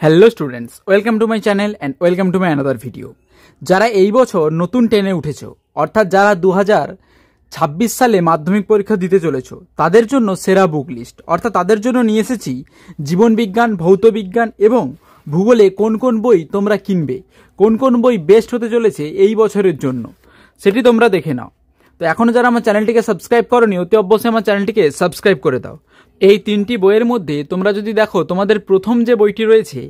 Hello students, welcome to my channel and welcome to my another video. যারা এই বছর নতুন 10-এ উঠেছো, অর্থাৎ যারা 2026 সালে মাধ্যমিক পরীক্ষা দিতে চলেছো, তাদের জন্য সেরা বুক লিস্ট, অর্থাৎ তাদের জন্য নিয়ে এসেছি জীবনবিজ্ঞান, ভৌতবিজ্ঞান এবং ভূগোলে কোন কোন বই তোমরা কিনবে, কোন কোন বই বেস্ট হতে চলেছে এই বছরের জন্য, সেটি তোমরা দেখে নাও। তো এখনও যারা আমার চ্যানেলটিকে সাবস্ক্রাইব করোনি, অতি অবশ্যই আমার চ্যানেলটিকে সাবস্ক্রাইব করে দাও। এই 3টি বইয়ের মধ্যে তোমরা যদি দেখো, তোমাদের প্রথম যে বইটি রয়েছে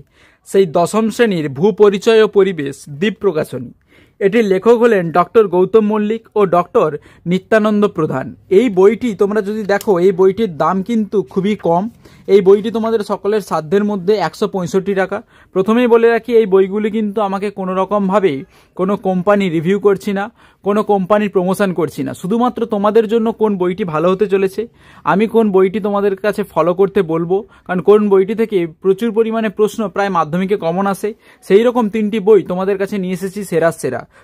সেই 10ম শ্রেণীর ভূপরিচয় ও পরিবেশ, দ্বীপ প্রকাশনী। এটির লেখক হলেন ডক্টর গৌতম মল্লিক ও ডক্টর নিত্যানন্দ প্রধান। এই বইটি তোমরা যদি দেখো, এই বইটির দাম কিন্তু খুবই কম। এই বইটি তোমাদের সকলের সাধ্যের মধ্যে 165 টাকা। প্রথমেই বলে রাখি, এই বইগুলি কিন্তু আমাকে কোনো রকমভাবে কোনো কোম্পানি রিভিউ করছি না, কোনো কোম্পানির প্রমোশন করছি না। শুধুমাত্র তোমাদের জন্য কোন বইটি ভালো হতে চলেছে, আমি কোন বইটি তোমাদের কাছে ফলো করতে বলবো, কারণ কোন বইটি থেকে প্রচুর পরিমাণে প্রশ্ন প্রায় মাধ্যমিকে কমন আসে, সেই রকম 3টি বই তোমাদের কাছে নিয়ে এসেছি সেরা।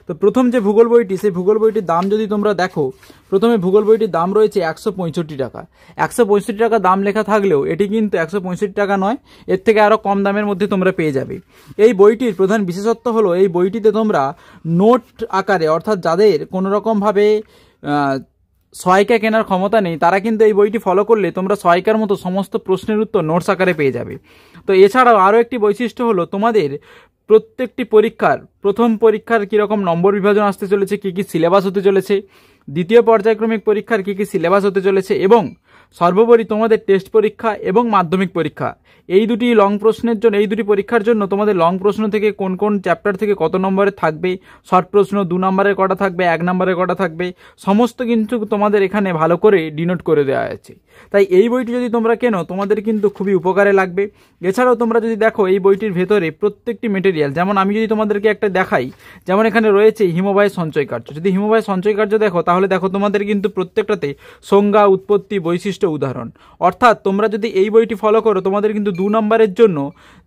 তো প্রথম যে ভূগোল বইটি, সেই ভূগোল বইটির দাম যদি তোমরা দেখো, প্রথমে ভূগোল বইটির দাম রয়েছে 165 টাকা। 165 টাকা দাম লেখা থাকলেও এটি কিন্তু 165 টাকা নয়, এর থেকে আরও কম দামের মধ্যে তোমরা পেয়ে যাবে। এই বইটির প্রধান বিশেষত্ব হলো, এই বইটিতে তোমরা নোট আকারে, অর্থাৎ যাদের কোনো রকমভাবে সহায়িকা কেনার ক্ষমতা নেই, তারা কিন্তু এই বইটি ফলো করলে তোমরা সহায়িকার মতো সমস্ত প্রশ্নের উত্তর নোটস আকারে পেয়ে যাবে। তো এছাড়াও আরও একটি বৈশিষ্ট্য হলো, তোমাদের প্রত্যেকটি পরীক্ষার, প্রথম পরীক্ষার কীরকম নম্বর বিভাজন আসতে চলেছে, কী কী সিলেবাস হতে চলেছে, দ্বিতীয় পর্যায়ক্রমিক পরীক্ষার কী কী সিলেবাস হতে চলেছে, এবং সর্বোপরি তোমাদের টেস্ট পরীক্ষা এবং মাধ্যমিক পরীক্ষা, এই দুটি লং প্রশ্নের জন্য, এই দুটি পরীক্ষার জন্য তোমাদের লং প্রশ্ন থেকে কোন কোন চ্যাপ্টার থেকে কত নম্বরে থাকবে, শর্ট প্রশ্ন 2 নম্বরের কটা থাকবে, 1 নম্বরের কটা থাকবে, সমস্ত কিন্তু তোমাদের এখানে ভালো করে ডিনোট করে দেওয়া আছে। তাই এই বইটি যদি তোমরা কেনো, তোমাদের কিন্তু খুবই উপকারে লাগবে। এছাড়াও তোমরা যদি দেখো, এই বইটির ভেতরে প্রত্যেকটি মেটেরিয়াল, যেমন আমি যদি তোমাদেরকে একটা দেখাই, যেমন এখানে রয়েছে হিমবাহের সঞ্চয় কার্য। যদি হিমবাহের সঞ্চয় কার্য দেখো, তাহলে দেখো তোমাদের কিন্তু প্রত্যেকটাতে সংজ্ঞা, উৎপত্তি, বৈশিষ্ট্য, উদাহরণ। অর্থাৎ তোমরা যদি এই বইটি ফলো করো, তোমাদের কিন্তু 2 নম্বরের জন্য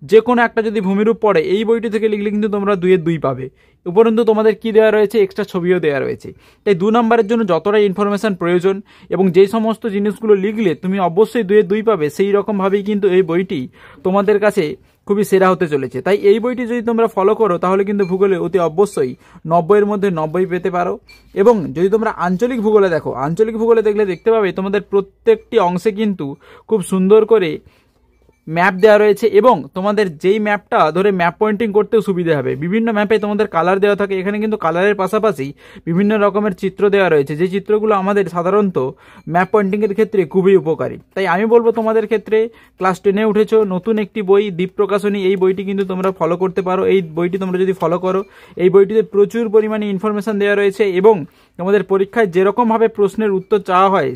যে কোনো একটা যদি ভূমিরূপ পড়ে, এই বইটি থেকে লিখলে কিন্তু তোমরা 2-এর 2 পাবে। উপরন্তু তোমাদের কি দেওয়া রয়েছে, এক্সট্রা ছবিও দেওয়া রয়েছে। তাই 2 নম্বরের জন্য যতটাই ইনফরমেশন প্রয়োজন এবং যেই সমস্ত জিনিসগুলো লিখলে তুমি অবশ্যই 2-এর 2 পাবে, সেই রকমভাবেই কিন্তু এই বইটি তোমাদের কাছে খুবই সেরা হতে চলেছে। তাই এই বইটি যদি তোমরা ফলো করো, তাহলে কিন্তু ভূগোলে অতি অবশ্যই 90-এর মধ্যে 90 পেতে পারো। এবং যদি তোমরা আঞ্চলিক ভূগোলে দেখো, আঞ্চলিক ভূগোলে দেখলে দেখতে পাবে তোমাদের প্রত্যেকটি অংশে কিন্তু খুব সুন্দর করে ম্যাপ দেওয়া রয়েছে, এবং তোমাদের যেই ম্যাপটা ধরে ম্যাপ পয়েন্টিং করতেও সুবিধা হবে। বিভিন্ন ম্যাপে তোমাদের কালার দেওয়া থাকে, এখানে কিন্তু কালারের পাশাপাশি বিভিন্ন রকমের চিত্র দেওয়া রয়েছে, যে চিত্রগুলো আমাদের সাধারণত ম্যাপ পয়েন্টিংয়ের ক্ষেত্রে খুবই উপকারী। তাই আমি বলবো, তোমাদের ক্ষেত্রে ক্লাস 10-এ উঠেছো, নতুন একটি বই দ্বীপ প্রকাশনী, এই বইটি কিন্তু তোমরা ফলো করতে পারো। এই বইটি তোমরা যদি ফলো করো, এই বইটিতে প্রচুর পরিমাণে ইনফরমেশন দেওয়া রয়েছে, এবং তোমাদের পরীক্ষায় যেরকমভাবে প্রশ্নের উত্তর চাওয়া হয়,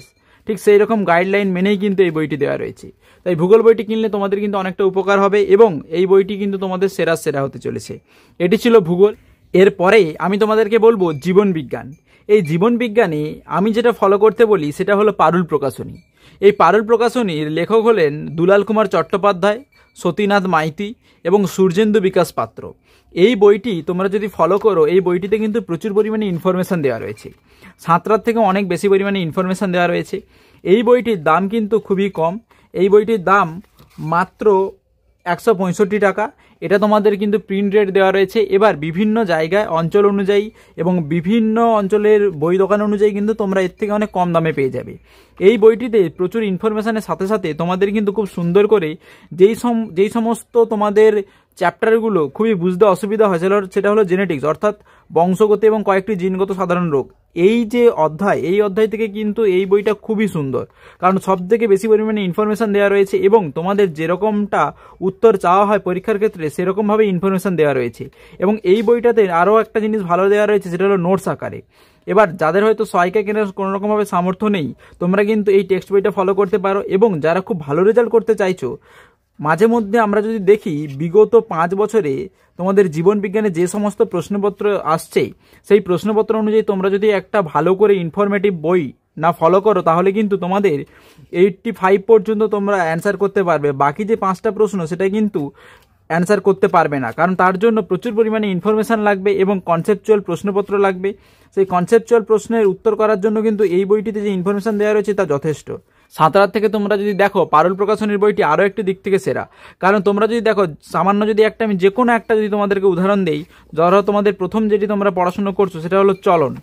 ঠিক সেই রকম গাইডলাইন মেনেই কিন্তু এই বইটি দেওয়া রয়েছে। তাই ভূগোল বইটি কিনলে তোমাদের কিন্তু অনেকটা উপকার হবে, এবং এই বইটি কিন্তু তোমাদের সেরা হতে চলেছে। এটি ছিল ভূগোল। এরপরে আমি তোমাদেরকে বলবো জীবনবিজ্ঞান। এই জীবনবিজ্ঞানে আমি যেটা ফলো করতে বলি, সেটা হলো পারুল প্রকাশনী। এই পারুল প্রকাশনীর লেখক হলেন দুলাল কুমার চট্টোপাধ্যায়, সতীনাথ মাইতি এবং সূর্যেন্দু বিকাশ পাত্র। এই বইটি তোমরা যদি ফলো করো, এই বইটিতে কিন্তু প্রচুর পরিমাণে ইনফরমেশান দেওয়া রয়েছে, সাঁতরার থেকে অনেক বেশি পরিমাণে ইনফরমেশান দেওয়া রয়েছে। এই বইটির দাম কিন্তু খুবই কম, এই বইটির দাম মাত্র 165 টাকা। এটা তোমাদের কিন্তু প্রিন্ট রেট দেওয়া রয়েছে। এবার বিভিন্ন জায়গায়, অঞ্চল অনুযায়ী এবং বিভিন্ন অঞ্চলের বই দোকান অনুযায়ী কিন্তু তোমরা এর থেকে অনেক কম দামে পেয়ে যাবে। এই বইটিতে প্রচুর ইনফরমেশানের সাথে সাথে তোমাদের কিন্তু খুব সুন্দর করে যেই সমস্ত তোমাদের চ্যাপ্টারগুলো খুবই বুঝতে অসুবিধা হয়, সেটা হলো জেনেটিক্স, অর্থাৎ বংশগত এবং কয়েকটি জিনগত সাধারণ রোগ। এই যে অধ্যায়, এই অধ্যায় থেকে কিন্তু এই বইটা খুবই সুন্দর, কারণ সব থেকে বেশি পরিমাণে ইনফরমেশান দেওয়া রয়েছে, এবং তোমাদের যেরকমটা উত্তর চাওয়া হয় পরীক্ষার ক্ষেত্রে, সেরকমভাবে ইনফরমেশান দেওয়া রয়েছে। এবং এই বইটাতে আরও একটা জিনিস ভালো দেওয়া রয়েছে, সেটা হলো নোটস আকারে। এবার যাদের হয়তো সহায়িকা কেনার কোনো রকমভাবে সামর্থ্য নেই, তোমরা কিন্তু এই টেক্সট বইটা ফলো করতে পারো। এবং যারা খুব ভালো রেজাল্ট করতে চাইছো, মাঝে মধ্যে আমরা যদি দেখি বিগত 5 বছরে তোমাদের জীবন বিজ্ঞানে যে সমস্ত প্রশ্নপত্র আসছে, সেই প্রশ্নপত্র অনুযায়ী তোমরা যদি একটা ভালো করে ইনফরমেটিভ বই না ফলো করো, তাহলে কিন্তু তোমাদের 85 পর্যন্ত তোমরা অ্যান্সার করতে পারবে। বাকি যে 5টা প্রশ্ন, সেটা কিন্তু অ্যান্সার করতে পারবে না, কারণ তার জন্য প্রচুর পরিমাণে ইনফরমেশান লাগবে এবং কনসেপচুয়াল প্রশ্নপত্র লাগবে। সেই কনসেপচুয়াল প্রশ্নের উত্তর করার জন্য কিন্তু এই বইটিতে যে ইনফরমেশান দেওয়া রয়েছে তা যথেষ্ট। সাঁতরার থেকে তোমরা যদি দেখো পারুল প্রকাশনীর বইটি আরও একটি দিক থেকে সেরা। কারণ তোমরা যদি দেখো সামান্য যদি একটা আমি যে কোনো একটা যদি তোমাদেরকে উদাহরণ দেই, ধরো তোমাদের প্রথম যেটি তোমরা পড়াশুনো করছো সেটা হলো চলন।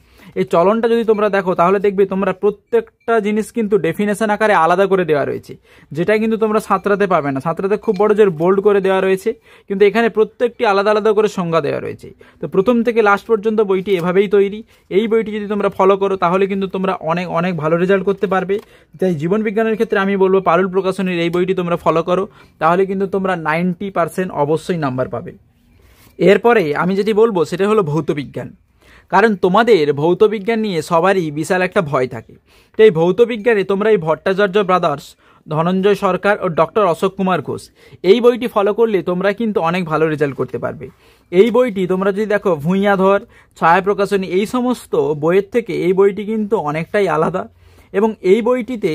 এই চলনটা যদি তোমরা দেখো তাহলে দেখবে তোমরা প্রত্যেকটা জিনিস কিন্তু ডেফিনেশন আকারে আলাদা করে দেওয়া রয়েছে, যেটা কিন্তু তোমরা সাঁতরাতে পাবে না। সাঁতরাতে খুব বড় জোর বোল্ড করে দেওয়া রয়েছে, কিন্তু এখানে প্রত্যেকটি আলাদা আলাদা করে সংজ্ঞা দেওয়া রয়েছে। তো প্রথম থেকে লাস্ট পর্যন্ত বইটি এভাবেই তৈরি। এই বইটি যদি তোমরা ফলো করো তাহলে কিন্তু তোমরা অনেক অনেক ভালো রেজাল্ট করতে পারবে। তাই জীবন বিজ্ঞানের ক্ষেত্রে আমি বলবো পারুল প্রকাশনীর এই বইটি তোমরা ফলো করো, তাহলে কিন্তু তোমরা 90% অবশ্যই নাম্বার পাবে। এরপরে আমি যেটি বলবো সেটা হলো ভৌতবিজ্ঞান। কারণ তোমাদের ভৌতবিজ্ঞান নিয়ে সবারই বিশাল একটা ভয় থাকে। তো এই ভৌতবিজ্ঞানে তোমরা এই ভট্টাচার্য ব্রাদার্স, ধনঞ্জয় সরকার ও ডক্টর অশোক কুমার ঘোষ এই বইটি ফলো করলে তোমরা কিন্তু অনেক ভালো রেজাল্ট করতে পারবে। এই বইটি তোমরা যদি দেখো ভূঁইয়াধর, ছায়া প্রকাশনী এই সমস্ত বইয়ের থেকে এই বইটি কিন্তু অনেকটাই আলাদা। এবং এই বইটিতে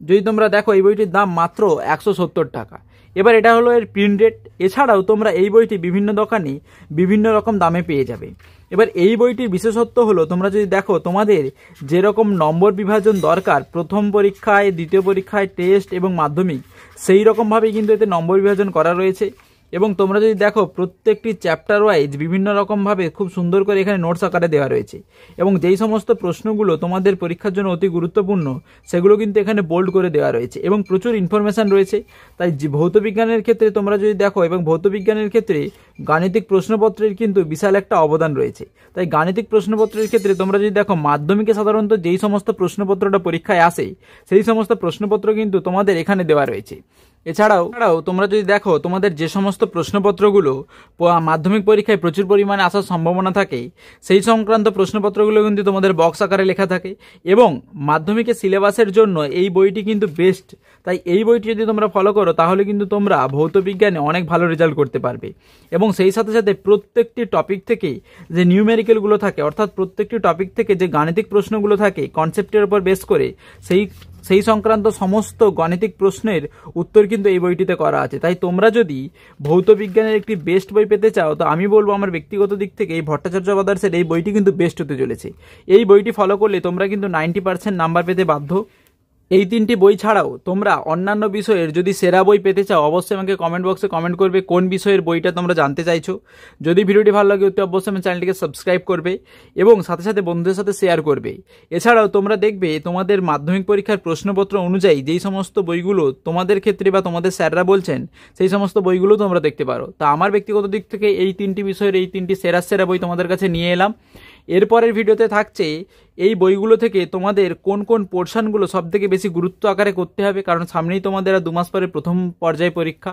যদি তোমরা দেখো এই বইটির দাম মাত্র 170 টাকা। এবার এটা হলো এর প্রিন্ট রেট। এছাড়াও তোমরা এই বইটি বিভিন্ন দোকানে বিভিন্ন রকম দামে পেয়ে যাবে। এবার এই বইটির বিশেষত্ব হলো তোমরা যদি দেখো তোমাদের যেরকম নম্বর বিভাজন দরকার প্রথম পরীক্ষায়, দ্বিতীয় পরীক্ষায়, টেস্ট এবং মাধ্যমিক, সেই রকমভাবেই কিন্তু এতে নম্বর বিভাজন করা রয়েছে। এবং তোমরা যদি দেখো প্রত্যেকটি চ্যাপ্টার ওয়াইজ বিভিন্ন রকমভাবে খুব সুন্দর করে এখানে নোটস আকারে দেওয়া রয়েছে। এবং যেই সমস্ত প্রশ্নগুলো তোমাদের পরীক্ষার জন্য অতি গুরুত্বপূর্ণ সেগুলো কিন্তু এখানে বোল্ড করে দেওয়া রয়েছে এবং প্রচুর ইনফরমেশান রয়েছে। তাই ভৌতবিজ্ঞানের ক্ষেত্রে তোমরা যদি দেখো, এবং ভৌতবিজ্ঞানের ক্ষেত্রে গাণিতিক প্রশ্নপত্রের কিন্তু বিশাল একটা অবদান রয়েছে। তাই গাণিতিক প্রশ্নপত্রের ক্ষেত্রে তোমরা যদি দেখো মাধ্যমিকে সাধারণত যেই সমস্ত প্রশ্নপত্রটা পরীক্ষায় আসে সেই সমস্ত প্রশ্নপত্র কিন্তু তোমাদের এখানে দেওয়া রয়েছে। এছাড়াও তোমরা যদি দেখো তোমাদের যে সমস্ত প্রশ্নপত্রগুলো মাধ্যমিক পরীক্ষায় প্রচুর পরিমাণে আসার সম্ভাবনা থাকে সেই সংক্রান্ত প্রশ্নপত্রগুলো কিন্তু তোমাদের বক্স আকারে লেখা থাকে। এবং মাধ্যমিকের সিলেবাসের জন্য এই বইটি কিন্তু বেস্ট। তাই এই বইটি যদি তোমরা ফলো করো তাহলে কিন্তু তোমরা ভৌতবিজ্ঞানে অনেক ভালো রেজাল্ট করতে পারবে। এবং সেই সাথে সাথে প্রত্যেকটি টপিক থেকে যে নিউমেরিক্যালগুলো থাকে, অর্থাৎ প্রত্যেকটি টপিক থেকে যে গাণিতিক প্রশ্নগুলো থাকে কনসেপ্টের উপর বেস করে, সেই সংক্রান্ত সমস্ত গাণিতিক প্রশ্নের উত্তর কিন্তু এই বইটিতে করা আছে। তাই তোমরা যদি ভৌতবিজ্ঞানের একটি বেস্ট বই পেতে চাও তো আমি বলবো আমার ব্যক্তিগত দিক থেকে এই ভট্টাচার্য ব্রাদার্সের এই বইটি কিন্তু বেস্ট হতে চলেছে। এই বইটি ফলো করলে তোমরা কিন্তু 90% নাম্বার পেতে বাধ্য। এই তিনটি বই ছাড়াও তোমরা অন্যান্য বিষয়ের যদি সেরা বই পেতে চাও অবশ্যই আমাকে কমেন্ট বক্সে কমেন্ট করবে কোন বিষয়ের বইটা তোমরা জানতে চাইছো। যদি ভিডিওটি ভালো লাগে অতি অবশ্যই আমার চ্যানেলটিকে সাবস্ক্রাইব করবে এবং সাথে সাথে বন্ধুদের সাথে শেয়ার করবে। এছাড়াও তোমরা দেখবে তোমাদের মাধ্যমিক পরীক্ষার প্রশ্নপত্র অনুযায়ী যেই সমস্ত বইগুলো তোমাদের ক্ষেত্রে বা তোমাদের স্যাররা বলছেন সেই সমস্ত বইগুলো তোমরা দেখতে পারো। তা আমার ব্যক্তিগত দিক থেকে এই তিনটি বিষয়ের এই তিনটি সেরা বই তোমাদের কাছে নিয়ে এলাম। এরপরের ভিডিওতে থাকছে এই বইগুলো থেকে তোমাদের কোন কোন পোর্শনগুলো সবথেকে বেশি গুরুত্ব আকারে করতে হবে, কারণ সামনেই তোমাদের 2 মাস পরে প্রথম পর্যায়ে পরীক্ষা।